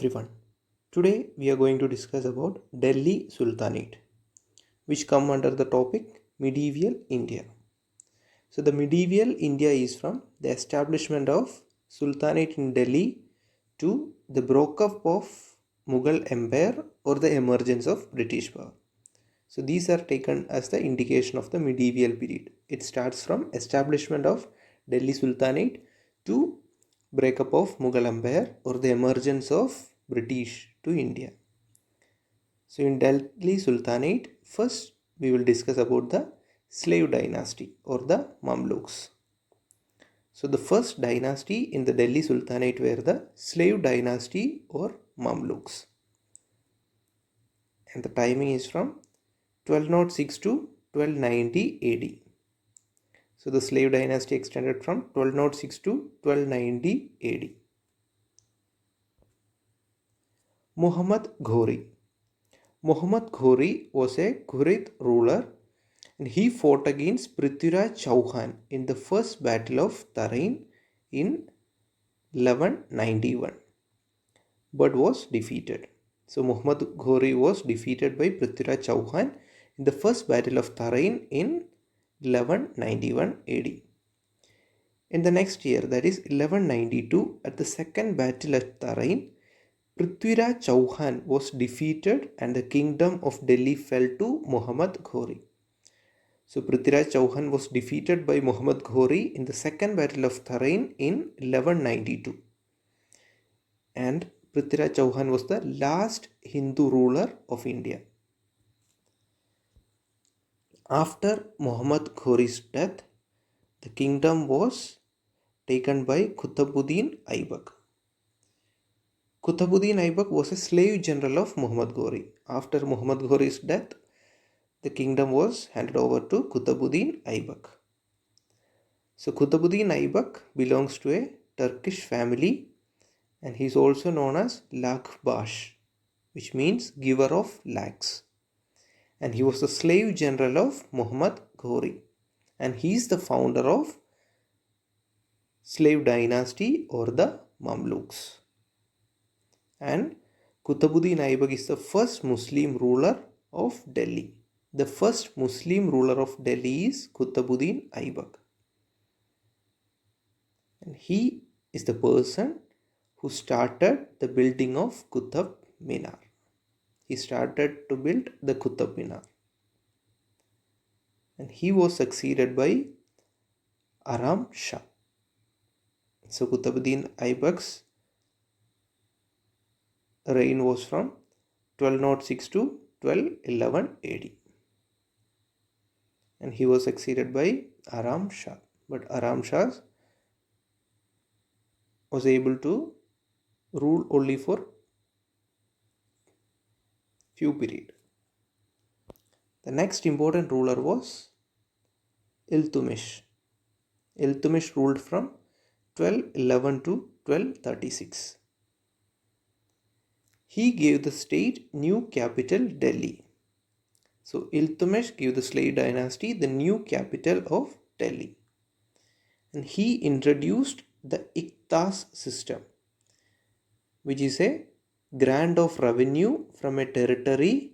everyone. Today we are going to discuss about Delhi Sultanate, which come under the topic Medieval India. So the medieval India is from the establishment of Sultanate in Delhi to the breakup of Mughal Empire or the emergence of British power. So these are taken as the indication of the medieval period. It starts from establishment of Delhi Sultanate to breakup of Mughal Empire or the emergence of British to India. So in Delhi Sultanate, first we will discuss about the slave dynasty or the Mamluks. So the first dynasty in the Delhi Sultanate were the slave dynasty or Mamluks. And the timing is from 1206 to 1290 AD. So the slave dynasty extended from 1206 to 1290 AD. Muhammad Ghori. Muhammad Ghori was a Ghurid ruler and he fought against Prithviraj Chauhan in the first battle of Tarain in 1191 but was defeated. So Muhammad Ghori was defeated by Prithviraj Chauhan in the first battle of Tarain in 1191 AD. In the next year, that is 1192, at the second battle at Tarain, Prithviraj Chauhan was defeated and the kingdom of Delhi fell to Muhammad Ghori. So Prithviraj Chauhan was defeated by Muhammad Ghori in the second battle of Tarain in 1192. And Prithviraj Chauhan was the last Hindu ruler of India. After Muhammad Ghori's death, the kingdom was taken by Kutabuddin Aibak. Kutabuddin Aibak was a slave general of Muhammad Ghori. After Muhammad Ghori's death, the kingdom was handed over to Kutabuddin Aibak. So Kutabuddin Aibak belongs to a Turkish family and he is also known as Lakbash, which means giver of lakhs. And he was the slave general of Muhammad Ghori. And he is the founder of slave dynasty or the Mamluks. And Kutabuddin Aibak is the first Muslim ruler of Delhi. The first Muslim ruler of Delhi is Kutabuddin Aibak. And he is the person who started the building of Kutub Minar. He started to build the Kutub Minar. And he was succeeded by Aram Shah. So Kutabuddin Aibak's reign was from 1206 to 1211 AD. And he was succeeded by Aram Shah. But Aram Shah was able to rule only for few period. The next important ruler was Iltutmish. Iltutmish ruled from 1211 to 1236. He gave the state new capital Delhi. So Iltutmish gave the slave dynasty the new capital of Delhi. And he introduced the Iktas system, which is a grant of revenue from a territory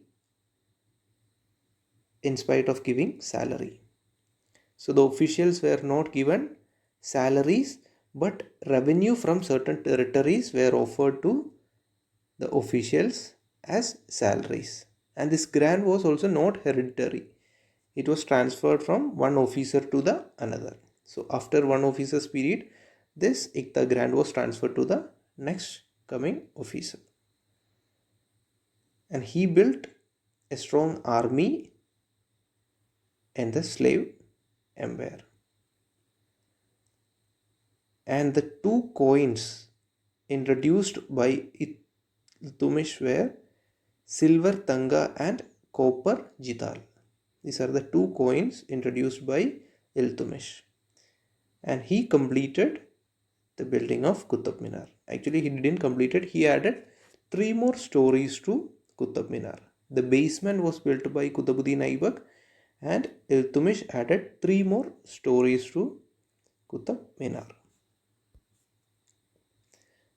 in spite of giving salary. So the officials were not given salaries, but revenue from certain territories were offered to the officials as salaries. And this grant was also not hereditary. It was transferred from one officer to the another. So after one officer's period, this Ikta grant was transferred to the next coming officer. And he built a strong army and the slave empire. And the two coins introduced by Iltutmish were silver tanga and copper jital. These are the two coins introduced by Iltutmish. And he completed the building of Kutub Minar. Actually, he didn't complete it. He added 3 more stories to Kutub Minar. The basement was built by Kutabuddin Aibak and Iltutmish added 3 more stories to Kutub Minar.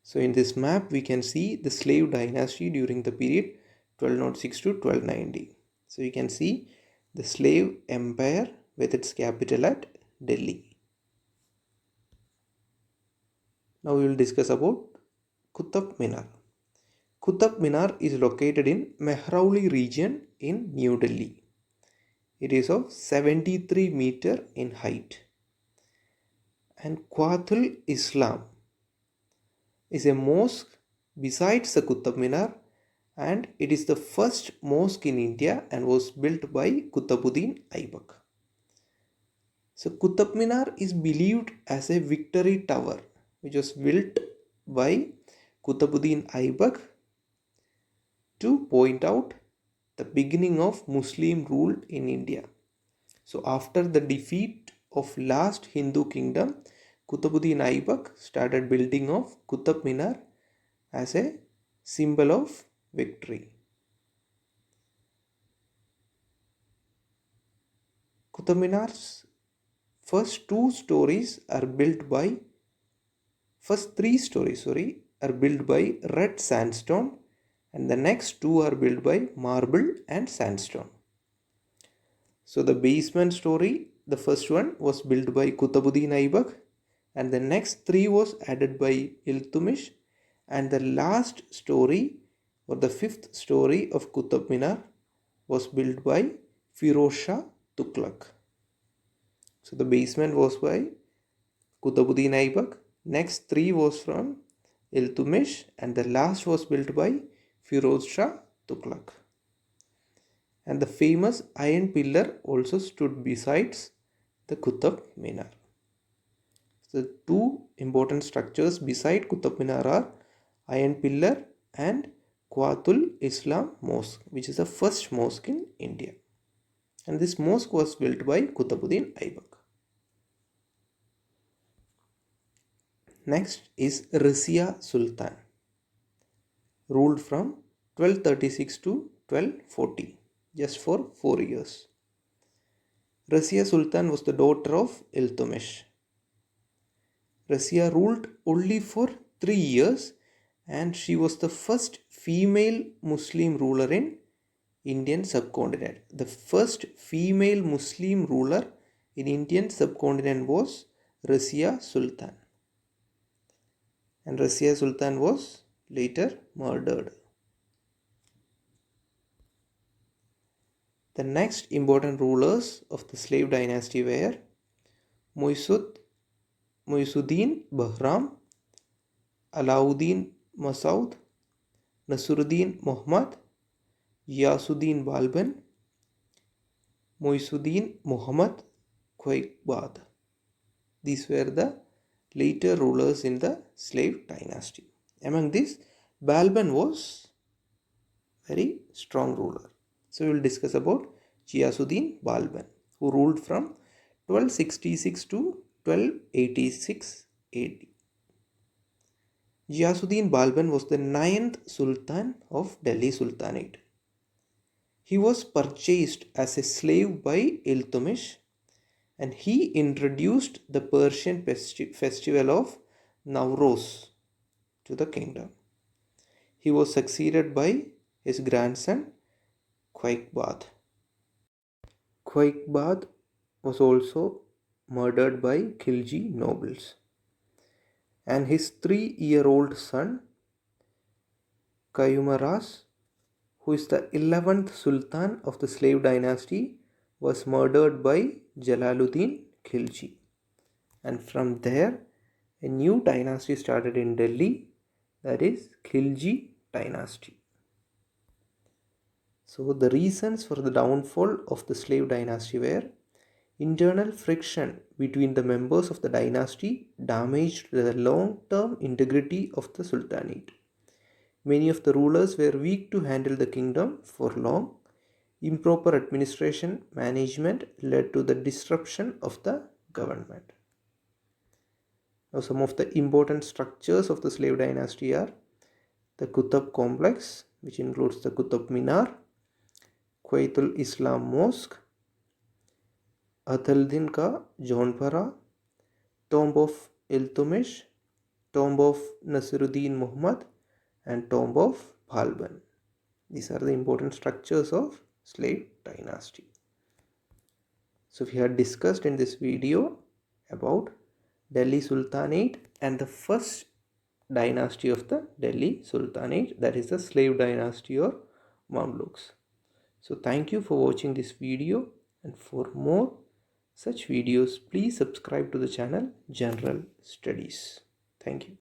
So in this map we can see the slave dynasty during the period 1206 to 1290. So you can see the slave empire with its capital at Delhi. Now we will discuss about Kutub Minar. Kutub Minar is located in Mehrauli region in New Delhi. It is of 73 meter in height. And Quatul Islam is a mosque besides the Kutub Minar, and it is the first mosque in India and was built by Kutabuddin Aibak. So Kutub Minar is believed as a victory tower which was built by Kutabuddin Aibak to point out the beginning of Muslim rule in India. So after the defeat of last Hindu kingdom, Kutabuddin Aibak started building of Kutub Minar as a symbol of victory. Kutub Minar's first three stories are built by red sandstone, and the next two are built by marble and sandstone. So the basement story, the first one was built by Kutabuddin Aibak, and the next three was added by Iltutmish, and the last story or the fifth story of Kutub Minar was built by Firoz Shah Tughlaq. So the basement was by Kutabuddin Aibak, next three was from Iltutmish, and the last was built by Firoz Shah Tughlaq. And the famous iron pillar also stood besides the Kutub Minar. The two important structures beside Kutub Minar are Iron Pillar and Quatul Islam Mosque, which is the first mosque in India. And this mosque was built by Kutabuddin Aibak. Next is Rashiya Sultan, ruled from 1236 to 1240, just for 4 years. Rashiya Sultan was the daughter of Iltutmish. Rashiya ruled only for 3 years, and she was the first female Muslim ruler in Indian subcontinent. The first female Muslim ruler in Indian subcontinent was Rashiya Sultan. And Rashiya Sultan was later murdered. The next important rulers of the slave dynasty were Muizuddin Bahram, Alauddin Masoud, Sudeen Muhammad, Jayasudeen Balban, Sudeen Muhammad, Quaiqbad. These were the later rulers in the slave dynasty. Among these, Balban was very strong ruler. So we will discuss about Jayasudeen Balban, who ruled from 1266 to 1286 AD. Jayasudeen Balban was the 9th Sultan of Delhi Sultanate. He was purchased as a slave by Iltutmish, and he introduced the Persian festival of Nowruz to the kingdom. He was succeeded by his grandson Quaiqbad. Quaiqbad was also murdered by Khilji nobles, and his 3-year-old son Kayumaras, who is the 11th Sultan of the slave dynasty, was murdered by Jalaluddin Khilji. And from there, a new dynasty started in Delhi, that is Khilji dynasty. So the reasons for the downfall of the slave dynasty were internal friction between the members of the dynasty damaged the long-term integrity of the Sultanate. Many of the rulers were weak to handle the kingdom for long. Improper administration management led to the disruption of the government. Now, some of the important structures of the slave dynasty are the Kutub complex, which includes the Kutub Minar, Quatul Islam Mosque, Adaldin Ka Jaunpara, Tomb of Iltutmish, tomb of Sudeen Muhammad, and tomb of Balban. These are the important structures of slave dynasty. So we have discussed in this video about Delhi Sultanate and the first dynasty of the Delhi Sultanate, that is the slave dynasty or Mamluks. So thank you for watching this video, and for more such videos please subscribe to the channel General Studies. Thank you.